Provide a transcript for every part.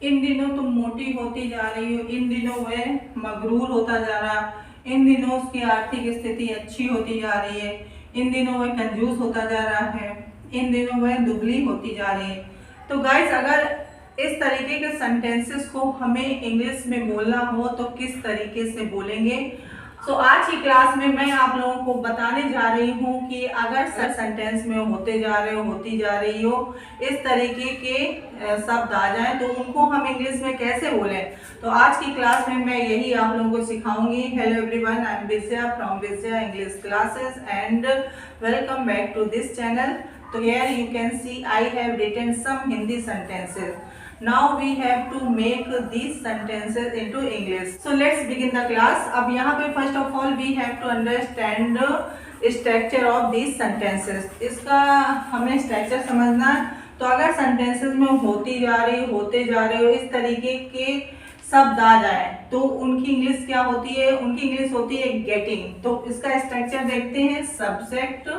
इन दिनों तुम मोटी होती जा रही हो, इन दिनों वह मगरूर होता जा रहा, इन दिनों उसकी आर्थिक स्थिति अच्छी होती जा रही है, इन दिनों वह कंजूस होता जा रहा है, इन दिनों वह दुबली होती जा रही है। तो गाइस, अगर इस तरीके के सेंटेंसेस को हमें इंग्लिश में बोलना हो तो किस तरीके से बोलेंगे। तो आज की क्लास में मैं आप लोगों को बताने जा रही हूँ कि अगर सेंटेंस में होते जा रहे हो, होती जा रही हो, इस तरीके के शब्द आ जाए तो उनको हम इंग्लिश में कैसे बोलें। तो आज की क्लास में मैं यही आप लोगों को सिखाऊंगी। Hello everyone, I am Vijaya from Vijaya English classes and welcome back to this channel. तो here you can see I have written some Hindi sentences. Now we have to make these sentences into English. So let's begin the class. अब यहाँ पे first of all we have to understand structure of these sentences. इसका हमें structure समझना है। तो अगर sentences में होती जा रही, होते जा रहे हो, इस तरीके के शब्द आ जाए तो उनकी इंग्लिश क्या होती है? उनकी इंग्लिश होती है गेटिंग। तो इसका स्ट्रक्चर देखते हैं। सब्जेक्ट,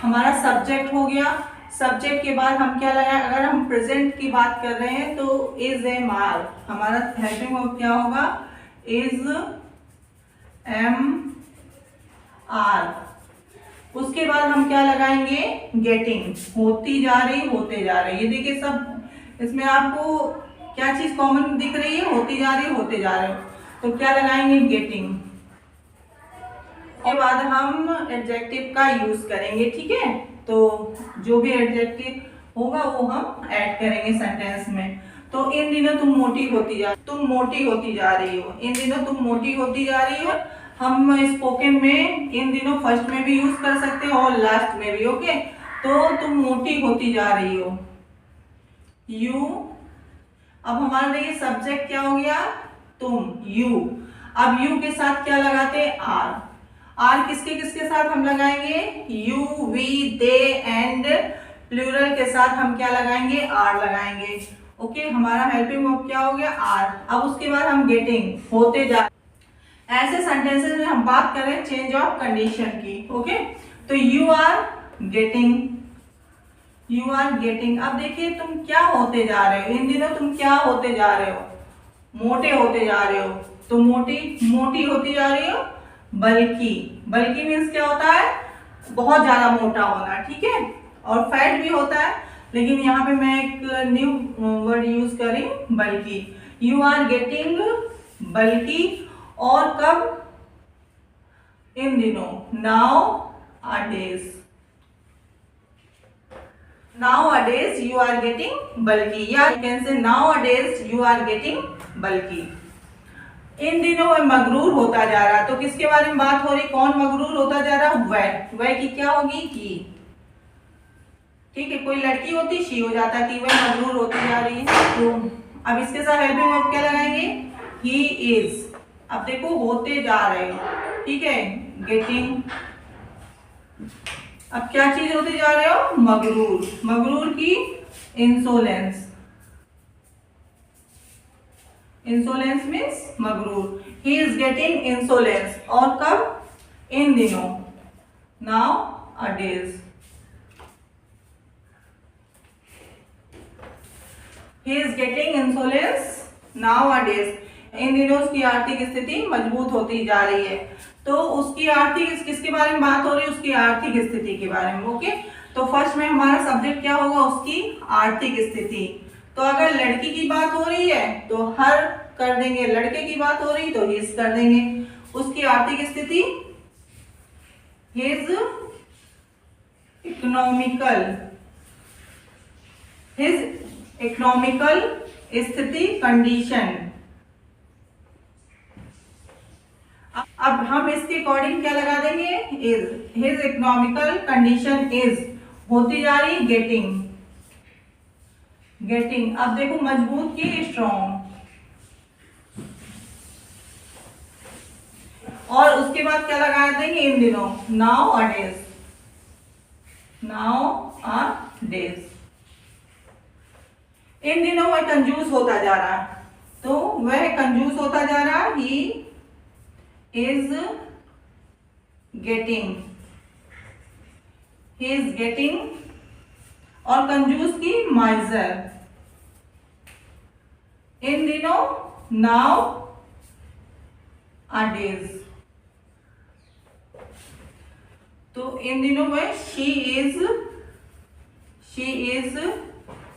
हमारा सब्जेक्ट हो गया। सब्जेक्ट के बाद हम क्या लगाए? अगर हम प्रेजेंट की बात कर रहे हैं तो इज एम आर, हमारा हेल्पिंग वर्ब क्या होगा? Is am are. उसके बाद हम क्या लगाएंगे? गेटिंग, होती जा रही, होते जा रही। ये देखिए सब इसमें आपको क्या चीज कॉमन दिख रही है? होती जा रही, होते जा रहे। तो क्या लगाएंगे? गेटिंग। के बाद हम एडजेक्टिव का यूज करेंगे, ठीक है। तो जो भी एडजेक्टिव होगा वो हम ऐड करेंगे सेंटेंस में। तो इन दिनों तुम मोटी होती जा रही हो, इन दिनों तुम मोटी होती जा रही हो। हम स्पोकन में इन दिनों फर्स्ट में भी यूज कर सकते हैं और लास्ट में भी, ओके। तो तुम मोटी होती जा रही हो, यू। अब हमारा देखिए सब्जेक्ट क्या हो गया? तुम, यू। अब यू के साथ क्या लगाते हैं? आर। आर किसके किसके साथ हम लगाएंगे? You, we, they and plural के साथ हम क्या लगाएंगे? आर लगाएंगे, ओके। हमारा हेल्पिंग वर्ब क्या हो गया? आर। अब उसके बाद हम गेटिंग, होते जा। ऐसे सेंटेंसेस में हम बात करें चेंज ऑफ कंडीशन की, ओके। तो you are getting, you are getting. अब देखिए तुम क्या होते जा रहे हो, इन दिनों तुम क्या होते जा रहे हो? मोटे होते जा रहे हो। तो मोटी होती जा रही हो। बल्कि, बल्कि मीन्स क्या होता है? बहुत ज्यादा मोटा होना, ठीक है। और फैट भी होता है, लेकिन यहाँ पे मैं एक न्यू वर्ड यूज करी, बल्कि। यू आर गेटिंग बल्कि। और कब? इन दिनों, नाउ अडेज, नाउ अडेज यू आर गेटिंग बल्कि, या यू कैन से नाउ अडेज यू आर गेटिंग बल्कि। इन दिनों वह मगरूर होता जा रहा। तो किसके बारे में बात हो रही? कौन मगरूर होता जा रहा? वह की क्या होगी? ही, ठीक है। कोई लड़की होती, शी हो जाता कि वह मगरूर होती जा रही है। तो अब इसके साथ हेल्पिंग वर्ब क्या लगाएंगे? He is. अब देखो होते जा रहे हो, ठीक है, गेटिंग। अब क्या चीज होते जा रहे हो? मगरूर। मगरूर की इंसोलेंस, इंसोलेंस मीन्स मगरूर। He is getting insolence. और कब? इन दिनों, nowadays. He is getting insolence nowadays. इन दिनों उसकी आर्थिक स्थिति मजबूत होती जा रही है। तो उसकी आर्थिक, किसके बारे में बात हो रही है? उसकी आर्थिक स्थिति के बारे में, ओके। तो फर्स्ट में हमारा सब्जेक्ट क्या होगा? उसकी आर्थिक स्थिति। तो अगर लड़की की बात हो रही है तो हर कर देंगे, लड़के की बात हो रही तो हिज कर देंगे। उसकी आर्थिक स्थिति, हिज इकोनॉमिकल, हिज इकोनॉमिकल स्थिति, कंडीशन। अब हम इसके अकॉर्डिंग क्या लगा देंगे? Is. His economical condition is, होती जा रही, गेटिंग, गेटिंग। अब देखो मजबूत की स्ट्रॉन्ग। और उसके बाद क्या लगा देंगे? इन दिनों, नाउ अडेज, नाउ अडेज। इन दिनों वह कंजूस होता जा रहा। तो वह कंजूस होता जा रहा, ही is getting, he is getting. और कंजूस की माइजर। इन दिनों नाउ डेज। तो इन दिनों में शी इज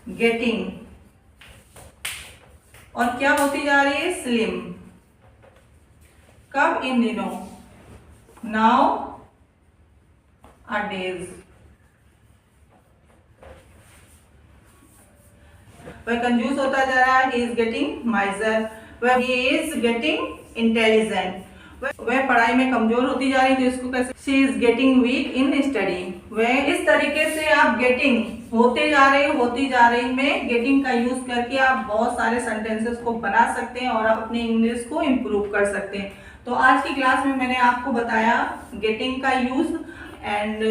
गेटिंग, और क्या होती जा रही है, स्लिम। कब, इन दिनों, नाउ डेज। वह कंजूस होता जा रहा है, ही इज गेटिंग माइजर। वह ही इज गेटिंग इंटेलिजेंट, वह पढ़ाई में कमजोर होती जा रही थी, इसको कैसे, she is getting weak in study. वह, इस तरीके से आप गेटिंग, होते जा रही में गेटिंग का यूज करके आप बहुत सारे सेंटेंसेस को बना सकते हैं और आप अपनी इंग्लिश को इम्प्रूव कर सकते हैं। तो आज की क्लास में मैंने आपको बताया गेटिंग का use. And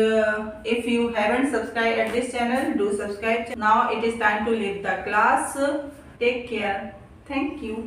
if you haven't subscribed at this channel, do subscribe. Now it is time to leave the class. Take care. Thank you.